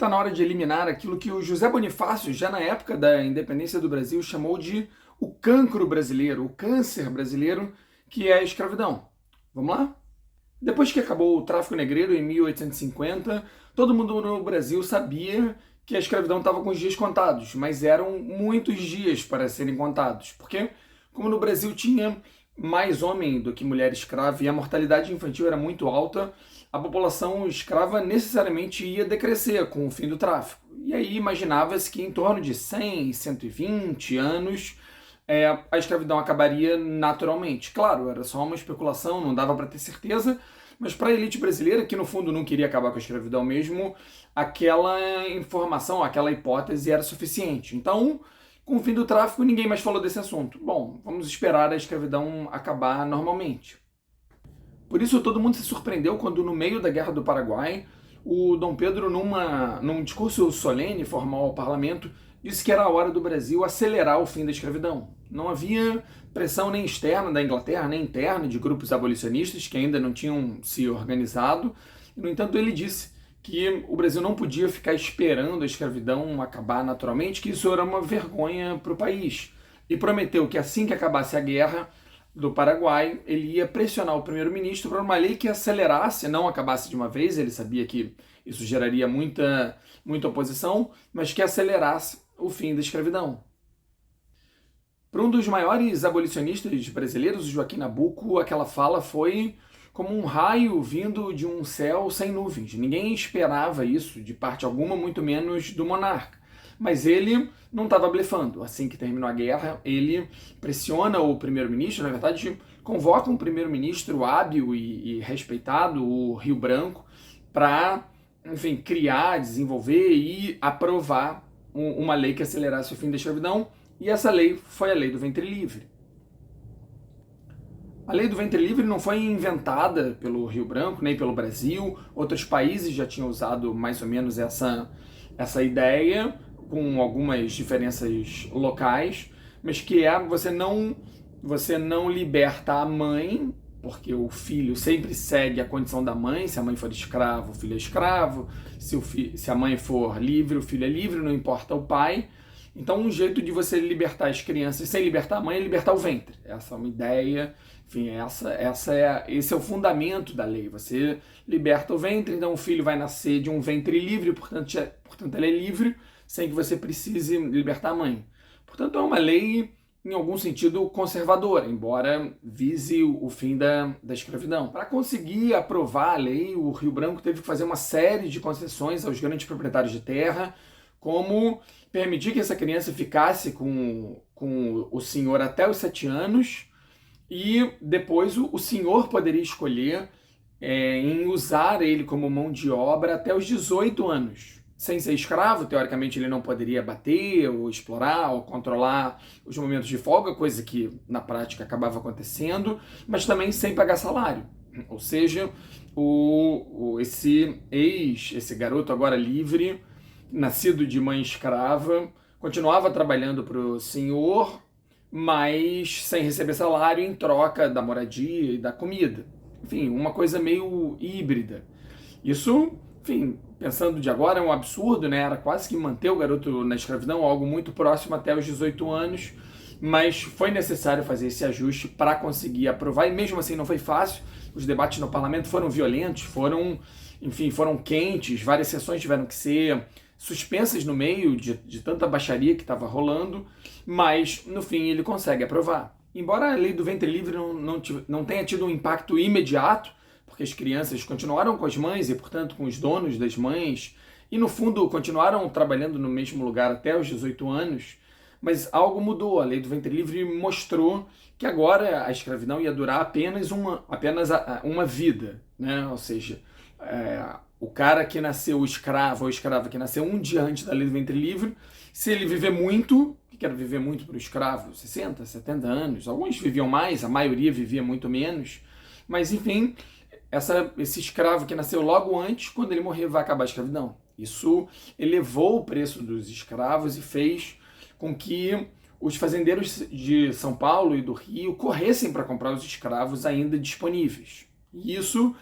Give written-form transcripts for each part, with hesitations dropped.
está na hora de eliminar aquilo que o José Bonifácio, já na época da independência do Brasil, chamou de o cancro brasileiro, o câncer brasileiro, que é a escravidão. Vamos lá? Depois que acabou o tráfico negreiro em 1850, todo mundo no Brasil sabia que a escravidão estava com os dias contados, mas eram muitos dias para serem contados, porque como no Brasil tinha mais homem do que mulher escrava e a mortalidade infantil era muito alta, a população escrava necessariamente ia decrescer com o fim do tráfico. E aí imaginava-se que em torno de 100, 120 anos a escravidão acabaria naturalmente. Claro, era só uma especulação, não dava para ter certeza, mas para a elite brasileira, que no fundo não queria acabar com a escravidão mesmo, aquela informação, aquela hipótese era suficiente. Então, com o fim do tráfico, ninguém mais falou desse assunto. Bom, vamos esperar a escravidão acabar normalmente. Por isso, todo mundo se surpreendeu quando, no meio da Guerra do Paraguai, o Dom Pedro, num discurso solene, formal ao parlamento, disse que era a hora do Brasil acelerar o fim da escravidão. Não havia pressão nem externa da Inglaterra, nem interna de grupos abolicionistas que ainda não tinham se organizado. No entanto, ele disse que o Brasil não podia ficar esperando a escravidão acabar naturalmente, que isso era uma vergonha para o país. E prometeu que assim que acabasse a guerra do Paraguai, ele ia pressionar o primeiro-ministro para uma lei que acelerasse, não acabasse de uma vez, ele sabia que isso geraria muita oposição, mas que acelerasse o fim da escravidão. Para um dos maiores abolicionistas brasileiros, Joaquim Nabuco, aquela fala foi como um raio vindo de um céu sem nuvens. Ninguém esperava isso de parte alguma, muito menos do monarca. Mas ele não estava blefando. Assim que terminou a guerra, ele pressiona o primeiro-ministro, na verdade, convoca um primeiro-ministro hábil e respeitado, o Rio Branco, para, enfim, criar, desenvolver e aprovar uma lei que acelerasse o fim da escravidão. E essa lei foi a Lei do Ventre Livre. A Lei do Ventre Livre não foi inventada pelo Rio Branco, nem pelo Brasil. Outros países já tinham usado mais ou menos essa ideia, com algumas diferenças locais, mas que é você não liberta a mãe, porque o filho sempre segue a condição da mãe. Se a mãe for escravo, o filho é escravo. Se a mãe for livre, o filho é livre, não importa o pai. Então, um jeito de você libertar as crianças sem libertar a mãe é libertar o ventre. Essa é uma ideia, enfim, esse é o fundamento da lei. Você liberta o ventre, então o filho vai nascer de um ventre livre, portanto ele é livre, sem que você precise libertar a mãe. Portanto, é uma lei, em algum sentido, conservadora, embora vise o fim da escravidão. Para conseguir aprovar a lei, o Rio Branco teve que fazer uma série de concessões aos grandes proprietários de terra, como permitir que essa criança ficasse com o senhor até os 7 anos e depois o senhor poderia escolher em usar ele como mão de obra até os 18 anos. Sem ser escravo, teoricamente ele não poderia bater, ou explorar, ou controlar os momentos de folga, coisa que na prática acabava acontecendo, mas também sem pagar salário. Ou seja, esse garoto agora livre, nascido de mãe escrava, continuava trabalhando para o senhor, mas sem receber salário em troca da moradia e da comida. Enfim, uma coisa meio híbrida. Isso, enfim, pensando de agora, é um absurdo, né? Era quase que manter o garoto na escravidão, algo muito próximo até os 18 anos, mas foi necessário fazer esse ajuste para conseguir aprovar, e mesmo assim não foi fácil. Os debates no parlamento foram violentos, foram quentes, várias sessões tiveram que ser suspensas no meio de tanta baixaria que estava rolando, mas no fim ele consegue aprovar. Embora a Lei do Ventre Livre não tenha tido um impacto imediato, porque as crianças continuaram com as mães e, portanto, com os donos das mães, e no fundo continuaram trabalhando no mesmo lugar até os 18 anos, mas algo mudou. A Lei do Ventre Livre mostrou que agora a escravidão ia durar apenas uma vida, né? Ou seja, o cara que nasceu escravo ou escrava que nasceu um dia antes da Lei do Ventre Livre, se ele viver muito, o que era viver muito para o escravo? 60, 70 anos. Alguns viviam mais, a maioria vivia muito menos, mas enfim, esse escravo que nasceu logo antes, quando ele morrer, vai acabar a escravidão. Isso elevou o preço dos escravos e fez com que os fazendeiros de São Paulo e do Rio corressem para comprar os escravos ainda disponíveis. E isso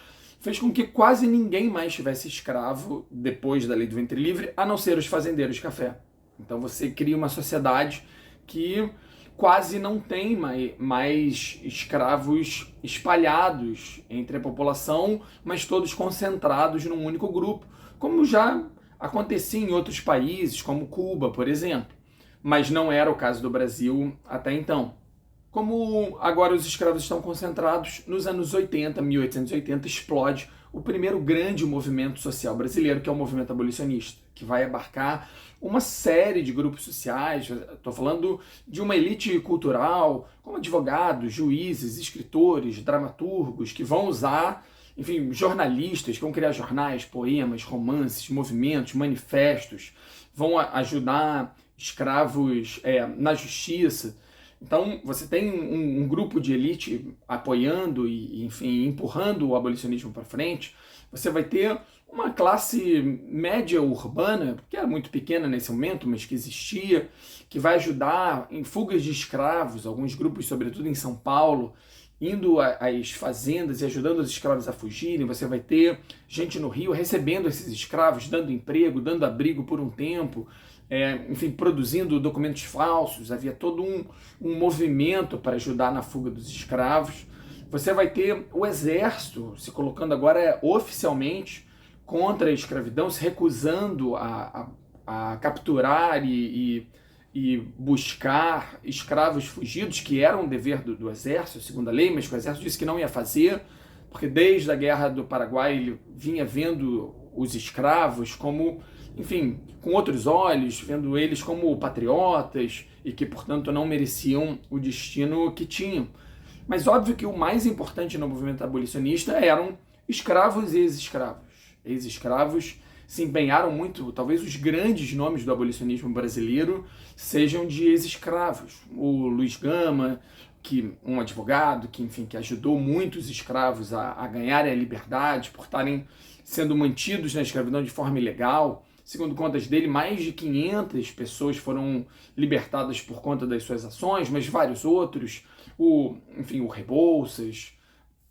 fez com que quase ninguém mais tivesse escravo depois da lei do ventre livre, a não ser os fazendeiros de café. Então você cria uma sociedade que quase não tem mais escravos espalhados entre a população, mas todos concentrados num único grupo, como já acontecia em outros países, como Cuba, por exemplo. Mas não era o caso do Brasil até então. Como agora os escravos estão concentrados, nos anos 80, 1880, explode o primeiro grande movimento social brasileiro, que é o movimento abolicionista, que vai abarcar uma série de grupos sociais. Estou falando de uma elite cultural, como advogados, juízes, escritores, dramaturgos, que vão usar, enfim, jornalistas, que vão criar jornais, poemas, romances, movimentos, manifestos, vão ajudar escravos na justiça. Então, você tem um grupo de elite apoiando e, enfim, empurrando o abolicionismo para frente. Você vai ter uma classe média urbana, que era muito pequena nesse momento, mas que existia, que vai ajudar em fugas de escravos, alguns grupos, sobretudo em São Paulo, indo às fazendas e ajudando os escravos a fugirem. Você vai ter gente no Rio recebendo esses escravos, dando emprego, dando abrigo por um tempo, enfim, produzindo documentos falsos. Havia todo um movimento para ajudar na fuga dos escravos. Você vai ter o exército se colocando agora oficialmente contra a escravidão, se recusando a capturar e buscar escravos fugidos, que era um dever do exército, segundo a lei, mas que o exército disse que não ia fazer, porque desde a Guerra do Paraguai ele vinha vendo os escravos como, enfim, com outros olhos, vendo eles como patriotas e que, portanto, não mereciam o destino que tinham. Mas óbvio que o mais importante no movimento abolicionista eram escravos e ex-escravos. Ex-escravos se empenharam muito, talvez os grandes nomes do abolicionismo brasileiro sejam de ex-escravos. O Luiz Gama, um advogado que, enfim, que ajudou muitos escravos a ganharem a liberdade por estarem sendo mantidos na escravidão de forma ilegal. Segundo contas dele, mais de 500 pessoas foram libertadas por conta das suas ações, mas vários outros, o Rebouças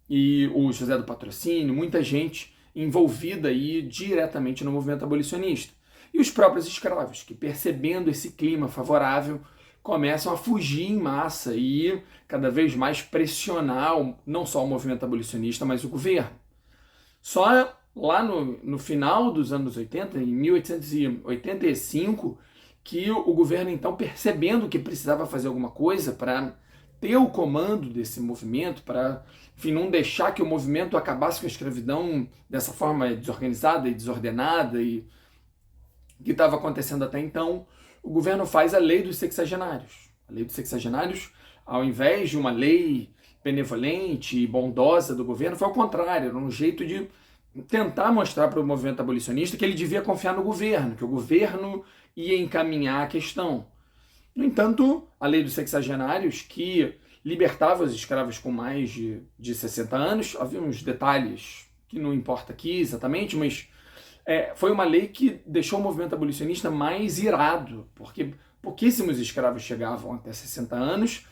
e o José do Patrocínio, muita gente envolvida aí diretamente no movimento abolicionista. E os próprios escravos, que percebendo esse clima favorável, começam a fugir em massa e cada vez mais pressionar não só o movimento abolicionista, mas o governo. Só lá no final dos anos 80, em 1885, que o governo, então, percebendo que precisava fazer alguma coisa para ter o comando desse movimento, para, enfim, não deixar que o movimento acabasse com a escravidão dessa forma desorganizada e desordenada e que estava acontecendo até então, o governo faz a Lei dos Sexagenários. A Lei dos Sexagenários, ao invés de uma lei benevolente e bondosa do governo, foi ao contrário, era um jeito de tentar mostrar para o movimento abolicionista que ele devia confiar no governo, que o governo ia encaminhar a questão. No entanto, a Lei dos Sexagenários, que libertava os escravos com mais de 60 anos, havia uns detalhes que não importa aqui exatamente, mas foi uma lei que deixou o movimento abolicionista mais irado, porque pouquíssimos escravos chegavam até 60 anos,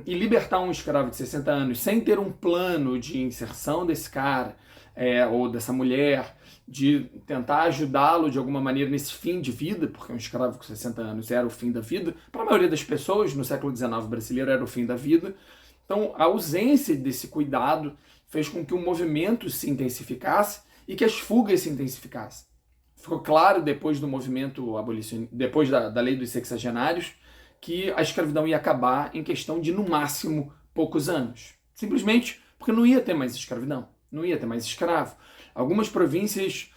e libertar um escravo de 60 anos sem ter um plano de inserção desse cara ou dessa mulher, de tentar ajudá-lo de alguma maneira nesse fim de vida, porque um escravo com 60 anos era o fim da vida, para a maioria das pessoas no século XIX brasileiro era o fim da vida. Então a ausência desse cuidado fez com que o movimento se intensificasse e que as fugas se intensificassem. Ficou claro depois do movimento abolicionista, depois da Lei dos Sexagenários, que a escravidão ia acabar em questão de, no máximo, poucos anos. Simplesmente porque não ia ter mais escravidão, não ia ter mais escravo. Algumas províncias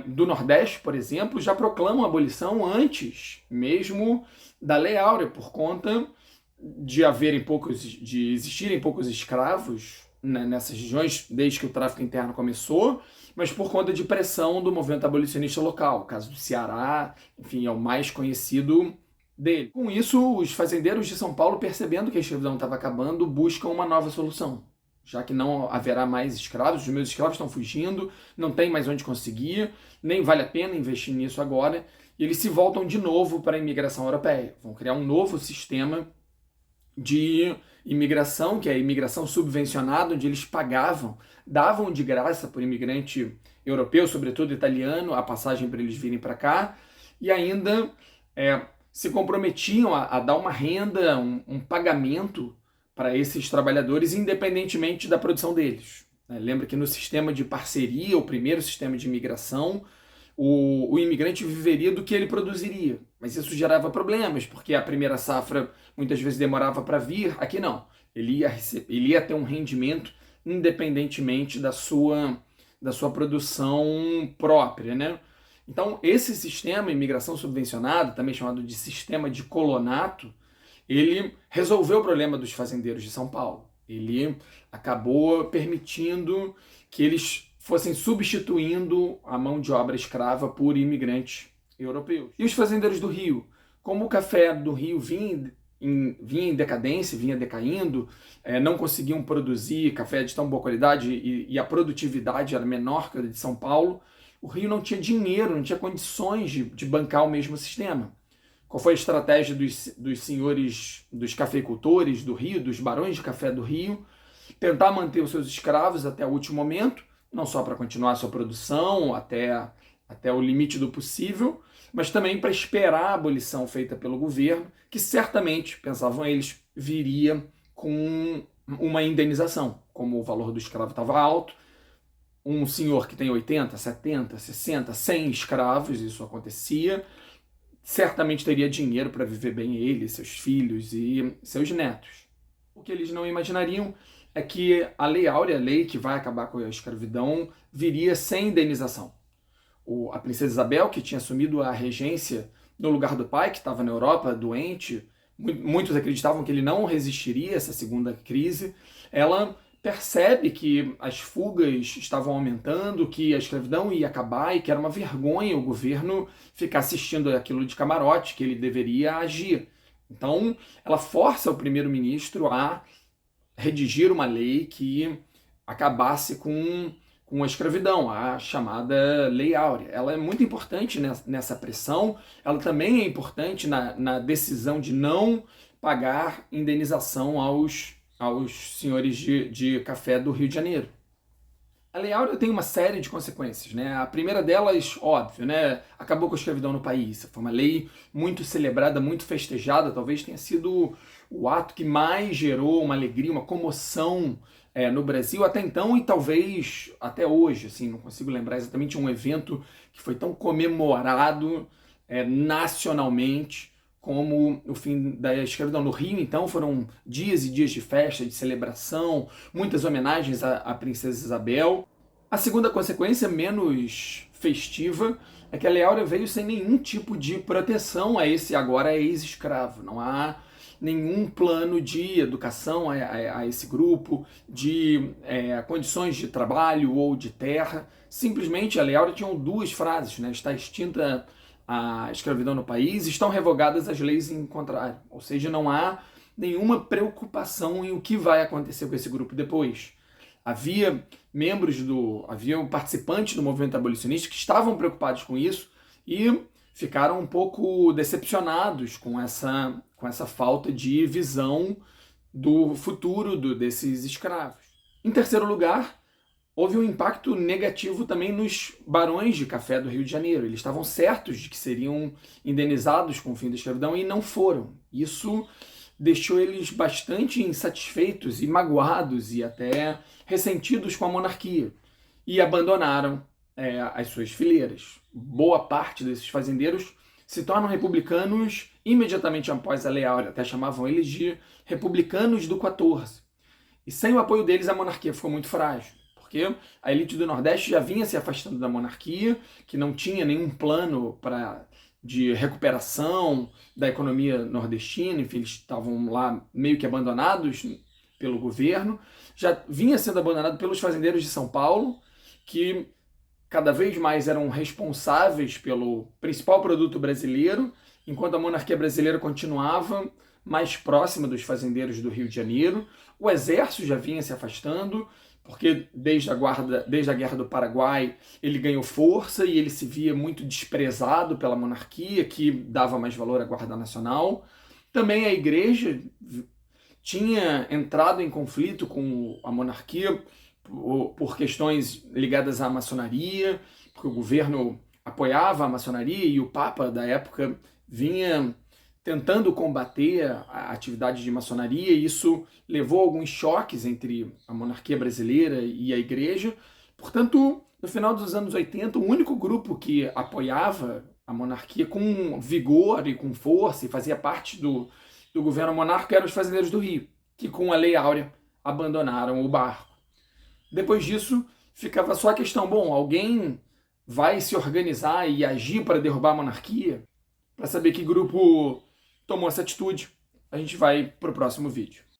do Nordeste, por exemplo, já proclamam a abolição antes mesmo da Lei Áurea, por conta de existirem poucos escravos nessas regiões, desde que o tráfico interno começou, mas por conta de pressão do movimento abolicionista local. O caso do Ceará, enfim, é o mais conhecido dele. Com isso, os fazendeiros de São Paulo, percebendo que a escravidão estava acabando, buscam uma nova solução. Já que não haverá mais escravos, os meus escravos estão fugindo, não tem mais onde conseguir, nem vale a pena investir nisso agora, e eles se voltam de novo para a imigração europeia. Vão criar um novo sistema de imigração, que é a imigração subvencionada, onde eles davam de graça por imigrante europeu, sobretudo italiano, a passagem para eles virem para cá, e ainda se comprometiam a dar uma renda, um pagamento para esses trabalhadores, independentemente da produção deles. Lembra que no sistema de parceria, o primeiro sistema de imigração, o imigrante viveria do que ele produziria. Mas isso gerava problemas, porque a primeira safra muitas vezes demorava para vir. Aqui não. Ele ia ter um rendimento independentemente da sua produção própria, né? Então, esse sistema, imigração subvencionada, também chamado de sistema de colonato, ele resolveu o problema dos fazendeiros de São Paulo. Ele acabou permitindo que eles fossem substituindo a mão de obra escrava por imigrantes europeus. E os fazendeiros do Rio? Como o café do Rio vinha em decadência, vinha decaindo, não conseguiam produzir café de tão boa qualidade e a produtividade era menor que a de São Paulo, o Rio não tinha dinheiro, não tinha condições de bancar o mesmo sistema. Qual foi a estratégia dos senhores, dos cafeicultores do Rio, dos barões de café do Rio? Tentar manter os seus escravos até o último momento, não só para continuar a sua produção até o limite do possível, mas também para esperar a abolição feita pelo governo, que certamente, pensavam eles, viria com uma indenização. Como o valor do escravo estava alto, um senhor que tem 80, 70, 60, 100 escravos, isso acontecia, certamente teria dinheiro para viver bem ele, seus filhos e seus netos. O que eles não imaginariam é que a Lei Áurea, a lei que vai acabar com a escravidão, viria sem indenização. A princesa Isabel, que tinha assumido a regência no lugar do pai, que estava na Europa, doente, muitos acreditavam que ele não resistiria a essa segunda crise, ela percebe que as fugas estavam aumentando, que a escravidão ia acabar e que era uma vergonha o governo ficar assistindo aquilo de camarote, que ele deveria agir. Então, ela força o primeiro-ministro a redigir uma lei que acabasse com a escravidão, a chamada Lei Áurea. Ela é muito importante nessa pressão, ela também é importante na decisão de não pagar indenização aos senhores de café do Rio de Janeiro. A Lei Áurea tem uma série de consequências, né? A primeira delas, óbvio, né? Acabou com a escravidão no país. Foi uma lei muito celebrada, muito festejada, talvez tenha sido o ato que mais gerou uma alegria, uma comoção no Brasil até então e talvez até hoje, assim, não consigo lembrar exatamente um evento que foi tão comemorado nacionalmente como o fim da escravidão. No Rio, então, foram dias e dias de festa, de celebração, muitas homenagens à princesa Isabel. A segunda consequência, menos festiva, é que a Lei Áurea veio sem nenhum tipo de proteção a esse agora ex-escravo. Não há nenhum plano de educação a esse grupo, de condições de trabalho ou de terra. Simplesmente a Lei Áurea tinha duas frases, né? Está extinta a escravidão no país, estão revogadas as leis em contrário. Ou seja, não há nenhuma preocupação em o que vai acontecer com esse grupo depois. Havia participantes do movimento abolicionista que estavam preocupados com isso e ficaram um pouco decepcionados com essa falta de visão do futuro desses escravos. Em terceiro lugar, houve um impacto negativo também nos barões de café do Rio de Janeiro. Eles estavam certos de que seriam indenizados com o fim da escravidão e não foram. Isso deixou eles bastante insatisfeitos e magoados e até ressentidos com a monarquia e abandonaram as suas fileiras. Boa parte desses fazendeiros se tornam republicanos imediatamente após a Lei Áurea, até chamavam eles de republicanos do 14. E sem o apoio deles a monarquia ficou muito frágil. Porque a elite do Nordeste já vinha se afastando da monarquia, que não tinha nenhum plano de recuperação da economia nordestina, enfim, eles estavam lá meio que abandonados pelo governo, já vinha sendo abandonado pelos fazendeiros de São Paulo, que cada vez mais eram responsáveis pelo principal produto brasileiro, enquanto a monarquia brasileira continuava mais próxima dos fazendeiros do Rio de Janeiro. O exército já vinha se afastando, porque desde a Guerra do Paraguai ele ganhou força e ele se via muito desprezado pela monarquia, que dava mais valor à Guarda Nacional. Também a igreja tinha entrado em conflito com a monarquia por questões ligadas à maçonaria, porque o governo apoiava a maçonaria e o Papa da época vinha tentando combater a atividade de maçonaria, e isso levou a alguns choques entre a monarquia brasileira e a igreja. Portanto, no final dos anos 80, o único grupo que apoiava a monarquia com vigor e com força e fazia parte do governo monárquico eram os fazendeiros do Rio, que com a Lei Áurea abandonaram o barco. Depois disso, ficava só a questão, bom, alguém vai se organizar e agir para derrubar a monarquia? Para saber que grupo tomou essa atitude, a gente vai para o próximo vídeo.